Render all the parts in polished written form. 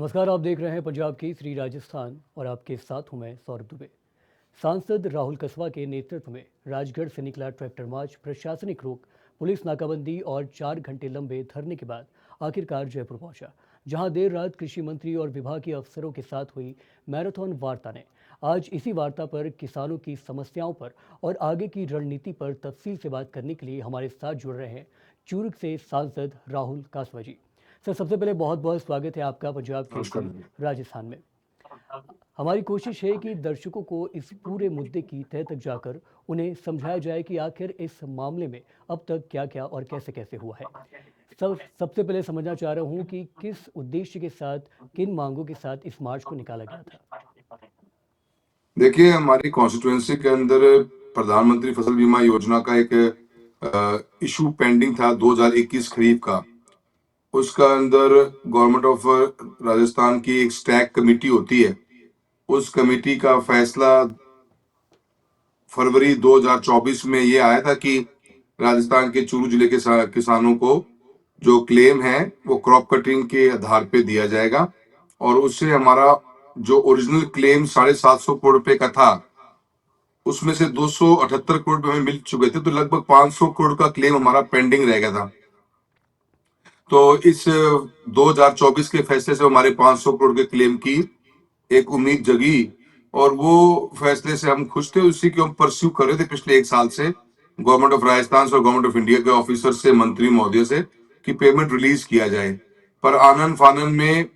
नमस्कार, आप देख रहे हैं पंजाब की श्री राजस्थान और आपके साथ हूं मैं सौरभ दुबे। सांसद राहुल कसवा के नेतृत्व में राजगढ़ से निकला ट्रैक्टर मार्च प्रशासनिक रोक, पुलिस नाकाबंदी और 4 घंटे लंबे धरने के बाद आखिरकार जयपुर पहुंचा, जहां देर रात कृषि मंत्री और विभागीय अफसरों के साथ हुई मैराथन वार्ता ने आज इसी वार्ता पर किसानों की समस्याओं पर और आगे की रणनीति पर तफसील से बात करने के लिए हमारे साथ जुड़ रहे हैं चूरक से सांसद राहुल कासवा जी। सर, सबसे पहले बहुत बहुत स्वागत है आपका पंजाब नमस्कार। केसरी राजस्थान में। हमारी कोशिश है कि दर्शकों को इस पूरे मुद्दे की तह तक जाकर उन्हें समझाया जाए कि आखिर इस मामले में अब तक क्या क्या और कैसे कैसे हुआ है। सबसे पहले समझना चाह रहा हूं कि किस उद्देश्य के साथ, किन मांगों के साथ इस मार्च को निकाला गया था। देखिए, हमारी कॉन्स्टिट्यूएंसी के अंदर प्रधानमंत्री फसल बीमा योजना का एक इशू पेंडिंग था 2021 खरीफ का। उसका अंदर गवर्नमेंट ऑफ राजस्थान की एक स्टैक कमेटी होती है। उस कमेटी का फैसला फरवरी 2024 में ये आया था कि राजस्थान के चूरू जिले के किसानों को जो क्लेम है वो क्रॉप कटिंग के आधार पे दिया जाएगा, और उससे हमारा जो ओरिजिनल क्लेम 750 करोड़ रुपए का था उसमें से 278 करोड़ रुपए हमें मिल चुके थे, तो लगभग 500 करोड़ का क्लेम हमारा पेंडिंग रह गया था। तो इस 2024 के फैसले से हमारे 500 करोड़ के क्लेम की एक उम्मीद जगी, और वो फैसले से हम खुश थे। उसी को हम परस्यू कर रहे थे पिछले 1 साल से गवर्नमेंट ऑफ राजस्थान और गवर्नमेंट ऑफ इंडिया के ऑफिसर से, मंत्री महोदय से, कि पेमेंट रिलीज किया जाए। पर आनन फानन में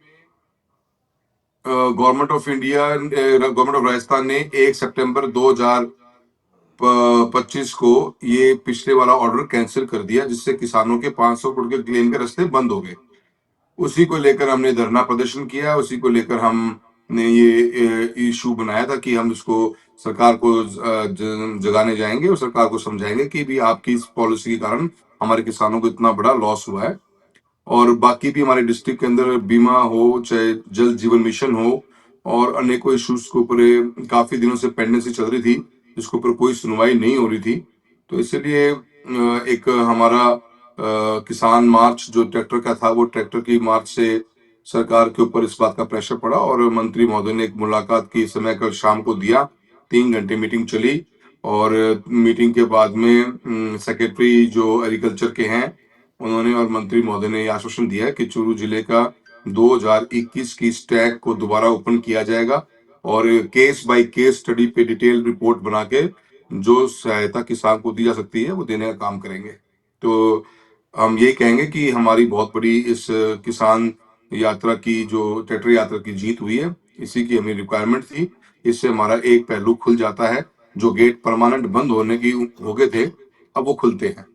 government of India, government of Rajasthan ने 1 सितंबर 2025 को ये पिछले वाला ऑर्डर कैंसिल कर दिया, जिससे किसानों के 500 करोड़ के क्लेम के रास्ते बंद हो गए। उसी को लेकर हमने धरना प्रदर्शन किया, उसी को लेकर हमने ये इशू बनाया था कि हम इसको सरकार को जगाने जाएंगे और सरकार को समझाएंगे कि भी आपकी इस पॉलिसी के कारण हमारे किसानों को इतना बड़ा लॉस हुआ है। और बाकी भी हमारे डिस्ट्रिक्ट के अंदर बीमा हो, चाहे जल जीवन मिशन हो, और अनेकों इश्यूज के ऊपर काफी दिनों से पेंडेंसी चल रही थी, जिसके ऊपर कोई सुनवाई नहीं हो रही थी। तो इसलिए एक हमारा किसान मार्च जो ट्रैक्टर का था, वो ट्रैक्टर की मार्च से सरकार के ऊपर इस बात का प्रेशर पड़ा, और मंत्री महोदय ने एक मुलाकात की समय कल शाम को दिया। 3 घंटे मीटिंग चली, और मीटिंग के बाद में सेक्रेटरी जो एग्रीकल्चर के हैं, उन्होंने और मंत्री महोदय ने आश्वासन दिया कि चूरू जिले का 2021 की स्टैक को दोबारा ओपन किया जाएगा, और केस बाय केस स्टडी पे डिटेल रिपोर्ट बना के जो सहायता किसान को दी जा सकती है वो देने का काम करेंगे। तो हम ये कहेंगे कि हमारी बहुत बड़ी इस किसान यात्रा की, जो ट्रैक्टर यात्रा की जीत हुई है, इसी की हमें रिक्वायरमेंट थी। इससे हमारा एक पहलू खुल जाता है, जो गेट परमानेंट बंद होने की हो गए थे, अब वो खुलते हैं।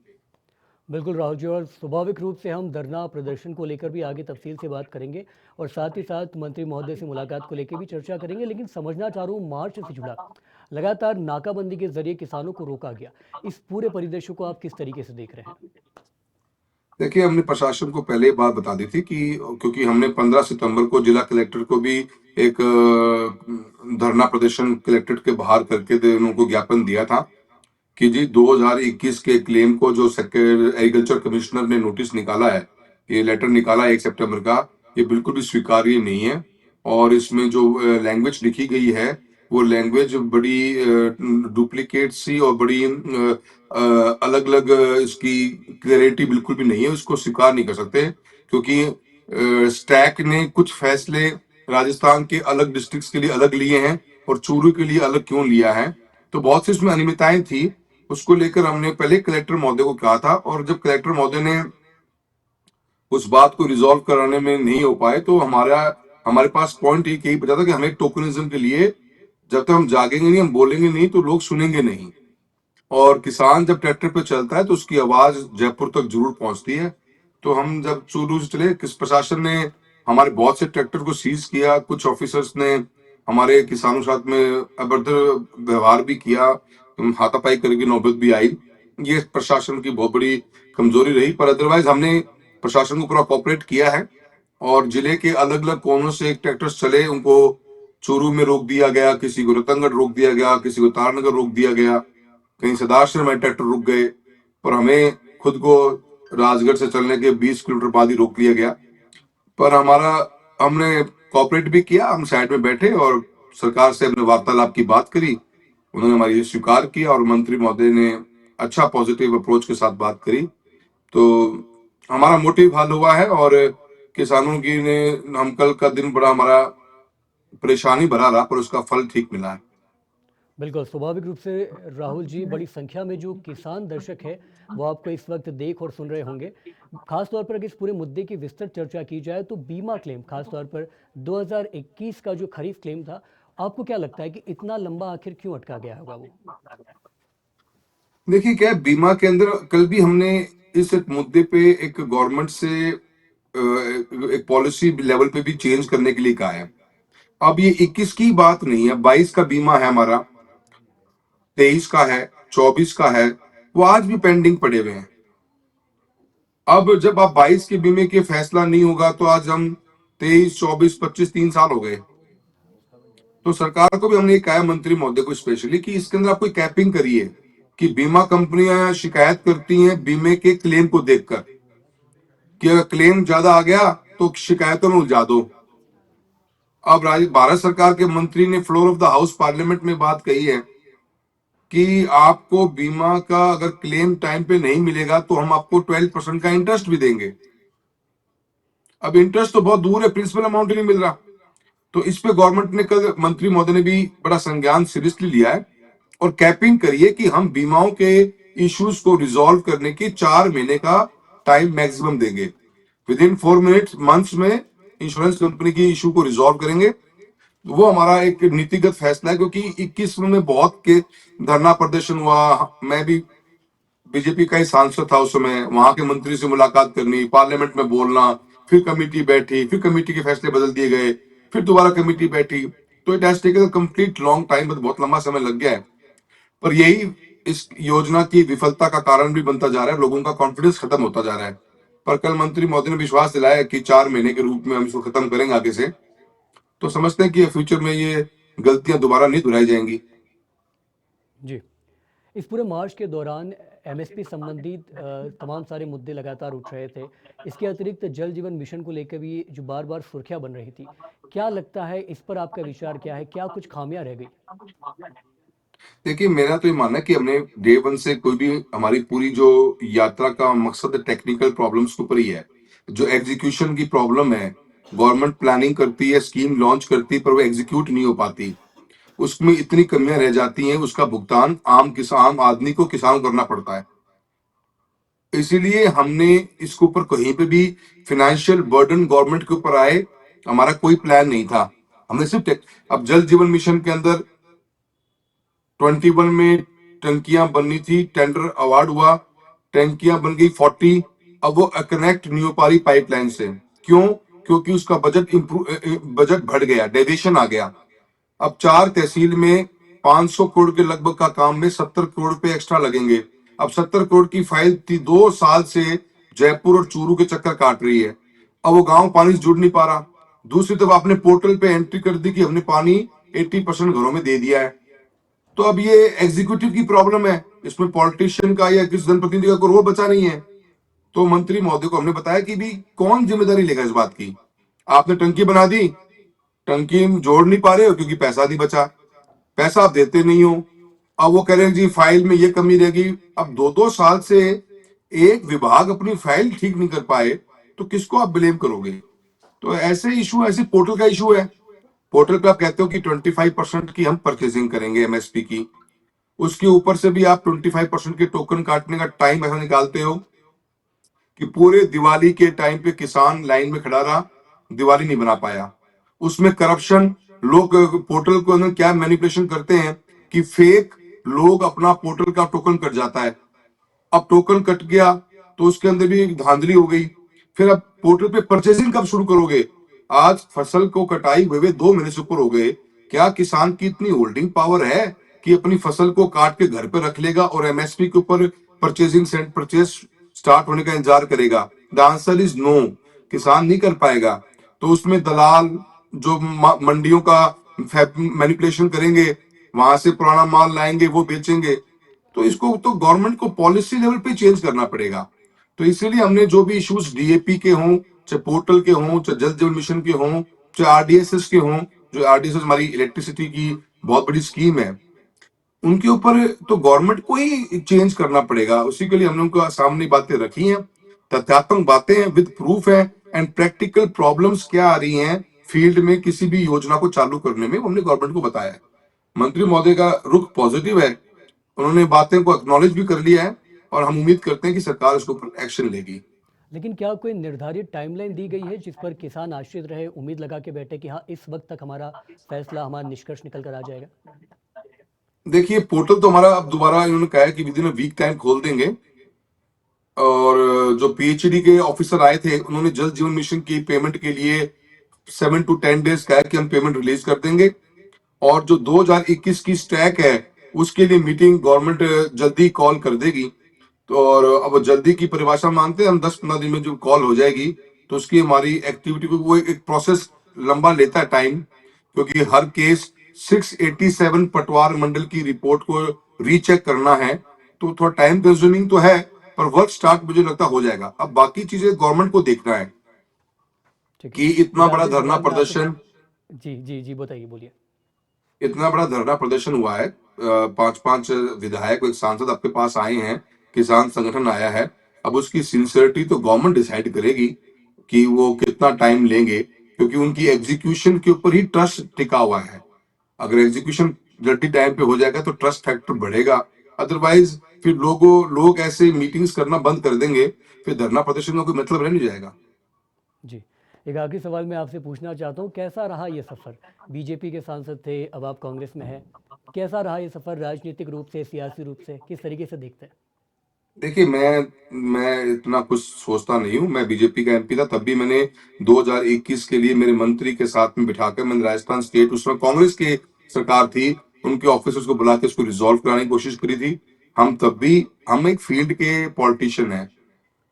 बिल्कुल राहुल जी, और स्वाभाविक रूप से हम धरना प्रदर्शन को लेकर भी आगे तफसील से बात करेंगे और साथ ही साथ मंत्री महोदय से मुलाकात को लेकर भी चर्चा करेंगे। लेकिन समझना चाह रहा हूँ, मार्च से जुड़ा लगातार नाकाबंदी के जरिए किसानों को रोका गया, इस पूरे परिदृश्य को आप किस तरीके से देख रहे हैं? देखिए, हमने प्रशासन को पहले ही बात बता दी थी कि क्योंकि हमने 15 सितंबर को जिला कलेक्टर को भी एक धरना प्रदर्शन कलेक्ट्रेट के बाहर करके उनको ज्ञापन दिया था कि जी 2021 के क्लेम को जो एग्रीकल्चर कमिश्नर ने नोटिस निकाला है, ये लेटर निकाला 1 सितंबर का, ये बिल्कुल भी स्वीकार्य नहीं है। और इसमें जो लैंग्वेज लिखी गई है, वो लैंग्वेज बड़ी डुप्लीकेट सी और बड़ी अलग अलग, इसकी क्लैरिटी बिल्कुल भी नहीं है। उसको स्वीकार नहीं कर सकते, क्योंकि स्टैक ने कुछ फैसले राजस्थान के अलग डिस्ट्रिक्ट्स के लिए अलग लिए हैं और चूरू के लिए अलग क्यों लिया है। तो बहुत सी इसमें अनियमितताएं थी, उसको लेकर हमने पहले कलेक्टर महोदय को कहा था, और जब कलेक्टर महोदय ने उस बात को रिजॉल्व कराने में नहीं हो पाए, तो हमारे पास पॉइंट एक यही बचा था कि हमें टोकनिज्म के लिए जब तक हम जागेंगे नहीं, हम बोलेंगे नहीं, तो लोग सुनेंगे नहीं। और किसान जब ट्रैक्टर पे चलता है तो उसकी आवाज जयपुर तक जरूर पहुंचती है। तो हम जब चूरू से चले, किस प्रशासन ने हमारे बहुत से ट्रैक्टर को सीज किया, कुछ ऑफिसर्स ने हमारे किसानों के साथ में अभद्र व्यवहार भी किया, हाथापाई करने की नौबत भी आई। ये प्रशासन की बहुत बड़ी कमजोरी रही, पर अदरवाइज हमने प्रशासन को पूरा कोऑपरेट किया है। और जिले के अलग अलग कोनों से एक ट्रैक्टर्स चले, उनको चूरू में रोक दिया गया, किसी को रतनगढ़ रोक दिया गया, किसी को तारनगर रोक दिया गया, कहीं सदाश्रम में ट्रैक्टर रुक गए, और हमें खुद को राजगढ़ से चलने के 20 किलोमीटर बाद ही रोक लिया गया। पर हमने कोऑपरेट भी किया, हम साइड में बैठे और सरकार से हमने वार्तालाप की बात करी, उन्होंने हमारी ये स्वीकार किया और मंत्री महोदय ने अच्छा पॉजिटिव अप्रोच के साथ बात करी। तो हमारा मोटिव हल हुआ है और किसानों की ने हम कल का दिन बड़ा हमारा परेशानी भरा रहा पर उसका फल ठीक मिला है। बिल्कुल, स्वाभाविक रूप से राहुल जी, बड़ी संख्या में जो किसान दर्शक हैं, वो आपको इस वक्त देख और सुन रहे होंगे। खास तौर पर अगर इस पूरे मुद्दे की विस्तृत चर्चा की जाए तो बीमा क्लेम, खास तौर पर 2021 का जो खरीफ क्लेम था, आपको क्या लगता है कि इतना लंबा आखिर क्यों अटका गया होगा वो? देखिए क्या है, बीमा के अंदर कल भी हमने इस एक मुद्दे पे एक गवर्नमेंट से एक पॉलिसी लेवल पे भी चेंज करने के लिए कहा है। अब ये 21 की बात नहीं है, 22 का बीमा है हमारा, 23 का है, 24 का है, वो आज भी पेंडिंग पड़े हुए हैं। अब जब आप 22 के बीमे के फैसला नहीं होगा तो आज हम 23, 24, 25, 3 साल हो गए। तो सरकार को भी हमने ये कहा है, मंत्री महोदय को स्पेशली, कि इसके अंदर आप कोई कैपिंग करिए कि बीमा कंपनियां शिकायत करती हैं बीमे के क्लेम को देखकर कि अगर क्लेम ज्यादा आ गया तो शिकायतों में उलझा दो। अब भारत सरकार के मंत्री ने floor of the house parliament में बात कही है कि आपको बीमा का अगर क्लेम टाइम पे नहीं मिलेगा तो हम आपको 12% का इंटरेस्ट भी देंगे। अब इंटरेस्ट तो बहुत दूर है, प्रिंसिपल अमाउंट ही नहीं मिल रहा। तो इस पे गवर्नमेंट ने कल, मंत्री महोदय ने भी बड़ा संज्ञान सीरियसली लिया है और कैपिंग करिए कि हम बीमाओं के इश्यूज को रिजॉल्व करने की 4 महीने का टाइम मैक्सिमम देंगे। विद इन 4 मंथ्स में इंश्योरेंस कंपनी की इशू को रिजॉल्व करेंगे। वो हमारा एक नीतिगत फैसला है, क्योंकि 21 में बहुत के धरना प्रदर्शन हुआ। मैं भी बीजेपी का ही सांसद था उस समय, वहां के मंत्री से मुलाकात करनी, पार्लियामेंट में बोलना, फिर कमेटी बैठी, फिर कमेटी के फैसले बदल दिए गए, फिर दोबारा कमेटी बैठी। तो it has taken complete long time, बहुत लंबा समय लग गया है। पर यही इस योजना की विफलता का कारण भी बनता जा रहा है, लोगों का कॉन्फिडेंस खत्म होता जा रहा है। पर कल मंत्री महोदय ने विश्वास दिलाया कि 4 महीने के रूप में हम इसको खत्म करेंगे आगे से। तो समझते हैं कि फ्यूचर में ये गलतियां दोबारा नहीं दोहराई जाएंगी। जी। इस पूरे मार्च के दौरान एमएसपी संबंधित तमाम सारे मुद्दे लगातार उठ रहे थे। इसके अतिरिक्त जल जीवन मिशन को लेकर भी जो बार-बार सुर्खियाँ बन रही थी। क्या लगता है, इस पर आपका विचार क्या है? क्या कुछ खामियाँ रह गई? देखिए, मेरा तो ये मानना है कि हमने डे वन से कोई भी हमारी पूरी जो यात्रा का मकसद टेक्निकल प्रॉब्लम्स के ऊपर ही है। जो एग्जीक्यूशन की प्रॉब्लम है, गवर्नमेंट प्लानिंग करती है, स्कीम लॉन्च करती है, पर वो एग्जीक्यूट नहीं हो पाती। उसमें इतनी कमियां रह जाती हैं, उसका भुगतान आम आदमी को, किसान को करना पड़ता है। इसीलिए हमने इसके ऊपर कहीं पे भी फाइनेंशियल बर्डन गवर्नमेंट के ऊपर आए, हमारा कोई प्लान नहीं था। हमने सिर्फ अब जल जीवन मिशन के अंदर 21 में टंकियां बननी थी, टेंडर अवार्ड हुआ, टंकियां बन गई 40। अब वो कनेक्ट नहीं हो पा रही पाइपलाइन से। क्यों? क्योंकि उसका बजट बढ़ गया, डेविएशन आ गया। अब 4 तहसील में 500 करोड़ के लगभग का काम में 70 करोड़ पे एक्स्ट्रा लगेंगे। अब 70 करोड़ की फाइल थी, 2 साल से जयपुर और चूरू के चक्कर काट रही है। अब वो गांव पानी से जुड़ नहीं पा रहा। दूसरी तरफ आपने पोर्टल पे एंट्री कर दी कि हमने पानी 80% घरों में दे दिया है। तो अब ये एग्जीक्यूटिव की प्रॉब्लम है, इसमें पॉलिटिशियन का या किसी जनप्रतिनिधि का कोई रोल बचा नहीं है। तो मंत्री महोदय को हमने बताया कि भी कौन जिम्मेदारी लेगा इस बात की। आपने टंकी बना दी, टंकी जोड़ नहीं पा रहे हो क्योंकि पैसा नहीं बचा, पैसा आप देते नहीं हो। अब वो कह रहे हैं जी फाइल में ये कमी रहेगी। अब 2-2 साल से एक विभाग अपनी फाइल ठीक नहीं कर पाए तो किसको आप ब्लेम करोगे? तो ऐसे इशू, ऐसे पोर्टल का इशू है। पोर्टल पे आप कहते हो कि 25% की हम परचेजिंग करेंगे एमएसपी की, उसके ऊपर से भी आप 25% के टोकन काटने का टाइम ऐसा निकालते हो कि पूरे दिवाली के टाइम पे किसान लाइन में खड़ा रहा, दिवाली नहीं बना पाया। उसमें करप्शन, लोग पोर्टल को अंदर क्या मैनिपुलेशन करते हैं कि फेक लोग अपना पोर्टल का टोकन कट जाता है। अब टोकन कट गया तो उसके अंदर भी धांधली हो गई। फिर अब पोर्टल पे परचेजिंग कब शुरू करोगे? आज फसल को कटाई हुए 2 महीने से ऊपर हो गए। क्या किसान की इतनी होल्डिंग पावर है कि अपनी फसल को काट के घर पे रख लेगा और एमएसपी के ऊपर परचेज स्टार्ट होने का इंतजार करेगा? The answer is no. किसान नहीं कर पाएगा। तो उसमें दलाल जो मंडियों का मैनिपुलेशन करेंगे, वहां से पुराना माल लाएंगे, वो बेचेंगे। तो इसको तो गवर्नमेंट को पॉलिसी लेवल पे चेंज करना पड़ेगा। तो इसीलिए हमने जो भी इश्यूज डीएपी के हों, चाहे पोर्टल के हों, चाहे जल जीवन मिशन के हों, चाहे आरडीएसएस के हों, जो आरडीएसएस हमारी इलेक्ट्रिसिटी की बहुत बड़ी स्कीम है, उनके ऊपर तो गवर्नमेंट को ही चेंज करना पड़ेगा। उसी के लिए हमने उनके सामने बातें रखी हैं, तथ्यात्मक बातें हैं, विद प्रूफ है, एंड प्रैक्टिकल प्रॉब्लम्स क्या आ रही हैं फील्ड में किसी भी योजना को चालू करने में, वो हमने गवर्नमेंट को बताया है। मंत्री महोदय का रुख पॉजिटिव है, उन्होंने बातें को एक्नॉलेज भी कर लिया है, और हम उम्मीद करते हैं कि सरकार इसके ऊपर एक्शन लेगी। लेकिन क्या कोई निर्धारित टाइमलाइन दी गई है जिस पर किसान आश्रित रहे, उम्मीद लगा के बैठे कि हाँ इस वक्त तक हमारा फैसला, हमारा निष्कर्ष निकल कर आ जाएगा? देखिए, पोर्टल तो हमारा अब दोबारा इन्होंने कहा है कि within a week time खोल देंगे, और जो पीएचडी के ऑफिसर आए थे उन्होंने जल जीवन मिशन की पेमेंट के लिए 7 to 10 डेज कहा है कि हम पेमेंट रिलीज कर देंगे, और जो 2021 की स्टैक है उसके लिए मीटिंग गवर्नमेंट जल्दी कॉल कर देगी। तो और अब जल्दी की परिभाषा मानते हैं हम, 10-15 दिन में जो कॉल हो जाएगी, तो उसकी हमारी एक्टिविटी को, वो एक प्रोसेस लंबा लेता है टाइम, क्योंकि हर केस 687 पटवार मंडल की रिपोर्ट को रीचेक करना है, तो थोड़ा टाइम कंज्यूमिंग तो है, पर वर्क स्टार्ट मुझे लगता हो जाएगा। अब बाकी चीजें गवर्नमेंट को देखना है ठीक है। कि एक इतना बड़ा आखिरी धरना सवाल मैं आपसे, प्रदर्शन, जी जी जी बताइए, बोलिए। इतना बड़ा धरना प्रदर्शन हुआ है, 5-5 विधायक, एक सांसद आपके पास आए हैं, किसान संगठन आया है। अब उसकी सिंसियरिटी तो गवर्नमेंट डिसाइड करेगी कि वो कितना टाइम लेंगे, क्योंकि उनकी एग्जीक्यूशन के ऊपर ही ट्रस्ट टिका हुआ है। अगर एग्जीक्यूशन जल्दी टाइम पे हो जाएगा तो ट्रस्ट फैक्टर बढ़ेगा, अदरवाइज फिर लोग ऐसे मीटिंग्स करना बंद कर देंगे, फिर धरना प्रदर्शन का कोई मतलब रह नहीं जाएगा। जी, एक आखिरी सवाल मैं आपसे पूछना चाहता हूँ, कैसा रहा ये सफ़र? बीजेपी के सांसद थे, अब आप कांग्रेस में हैं। कैसा रहा ये सफ़र राजनीतिक रूप से, सियासी रूप से, किस तरीके से देखते हैं? देखिए, मैं इतना कुछ सोचता नहीं हूँ। मैं बीजेपी का एमपी था, तब भी मैंने 2021 के लिए मेरे मंत्री के साथ में बिठाकर मैंने राजस्थान स्टेट, उसमें कांग्रेस की सरकार थी, उनके ऑफिसर्स को बुला के उसको रिजॉल्व कराने की कोशिश करी थी। हम एक फील्ड के पॉलिटिशियन हैं।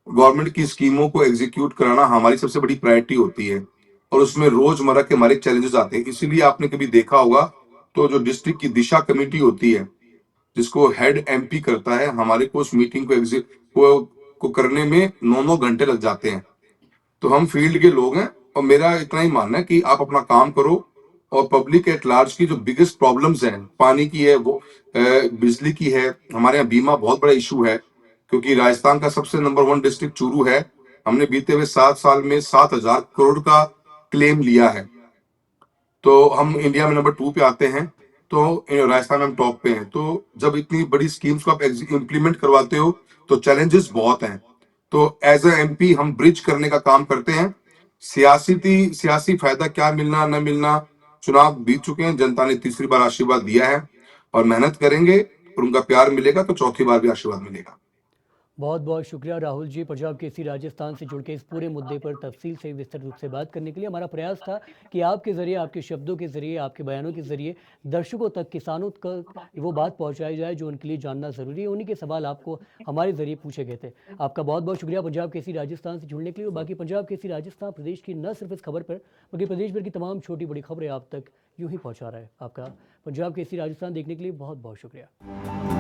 गवर्नमेंट की स्कीमों को एग्जीक्यूट कराना हमारी सबसे बड़ी प्रायोरिटी होती है, और उसमें रोजमर्रा के हमारे चैलेंजेस आते हैं। इसीलिए आपने कभी देखा होगा, तो जो डिस्ट्रिक्ट की दिशा कमेटी होती है, जिसको हेड एमपी करता है, हमारे को उस मीटिंग को करने में 9-9 घंटे लग जाते हैं। तो हम फील्ड के लोग हैं, और मेरा इतना ही मानना है कि आप अपना काम करो, और पब्लिक एट लार्ज की जो बिगेस्ट प्रॉब्लम्स हैं, पानी की है, वो बिजली की है, हमारे यहाँ बीमा बहुत बड़ा इशू है, क्योंकि राजस्थान का सबसे नंबर 1 डिस्ट्रिक्ट चूरू है। हमने बीते हुए 7 साल में 7,000 करोड़ का क्लेम लिया है, तो हम इंडिया में नंबर 2 पे आते हैं, तो राजस्थान में हम टॉप पे हैं। तो जब इतनी बड़ी स्कीम्स को आप इम्प्लीमेंट करवाते हो, तो चैलेंजेस बहुत हैं। तो एज अ एमपी हम ब्रिज करने का काम करते हैं। सियासी फायदा क्या मिलना न मिलना, चुनाव बीत चुके हैं, जनता ने तीसरी बार आशीर्वाद दिया है, और मेहनत करेंगे और उनका प्यार मिलेगा तो चौथी बार भी आशीर्वाद मिलेगा। बहुत बहुत शुक्रिया राहुल जी, पंजाब केसरी राजस्थान से जुड़ के इस पूरे मुद्दे पर तफसील से, विस्तृत रूप से बात करने के लिए। हमारा प्रयास था कि आपके ज़रिए, आपके शब्दों के ज़रिए, आपके बयानों के ज़रिए दर्शकों तक, किसानों तक वो बात पहुंचाई जाए जो उनके लिए जानना ज़रूरी है। उन्हीं के सवाल आपको हमारे ज़रिए पूछे गए थे। आपका बहुत बहुत शुक्रिया पंजाब केसरी राजस्थान से जुड़ने के लिए। और बाकी पंजाब केसरी राजस्थान प्रदेश की न सिर्फ इस खबर पर, बल्कि प्रदेश भर की तमाम छोटी बड़ी खबरें आप तक यूँ ही पहुँचा रहा है। आपका पंजाब केसरी राजस्थान देखने के लिए बहुत बहुत शुक्रिया।